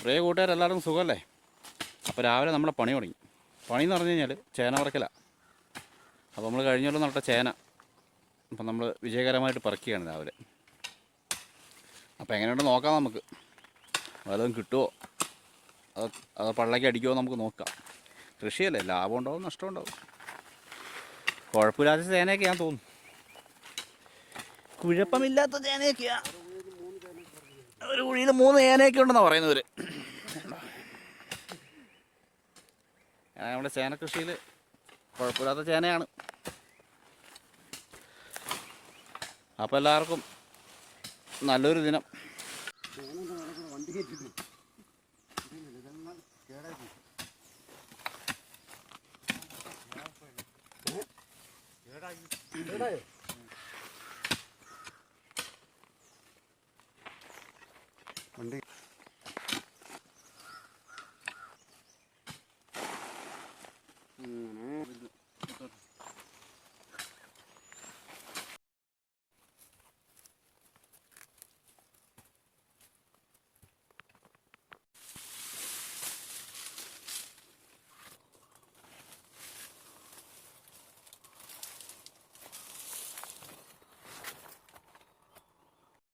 പ്രിയ കൂട്ടുകാരെല്ലാവർക്കും സുഖമല്ലേ? അപ്പോൾ രാവിലെ നമ്മുടെ പണി തുടങ്ങി. പണി എന്ന് പറഞ്ഞു കഴിഞ്ഞാൽ ചേന പറിക്കലാണ്. അപ്പോൾ നമ്മൾ കഴിഞ്ഞ നട്ട ചേന അപ്പം നമ്മൾ വിജയകരമായിട്ട് പറിക്കുകയാണ് രാവിലെ. അപ്പോൾ എങ്ങനെയുണ്ട് നോക്കാം, നമുക്ക് വല്ലതും കിട്ടുമോ അത് പള്ളയ്ക്ക് അടിക്കുമോ നമുക്ക് നോക്കാം. കൃഷിയല്ലേ, ലാഭം ഉണ്ടാവും നഷ്ടം ഉണ്ടാവും. കുഴപ്പമില്ലാത്ത ചേനയൊക്കെയാന്ന് തോന്നുന്നു, കുഴപ്പമില്ലാത്ത ചേനയൊക്കെയാണ്. ഒരു കുഴിയിൽ 3 ചേനയൊക്കെ ഉണ്ടെന്നാണ് പറയുന്നവർ. നമ്മുടെ ചേന കൃഷിയിൽ കുഴപ്പമില്ലാത്ത ചേനയാണ്. അപ്പോൾ എല്ലാവർക്കും നല്ലൊരു ദിനം.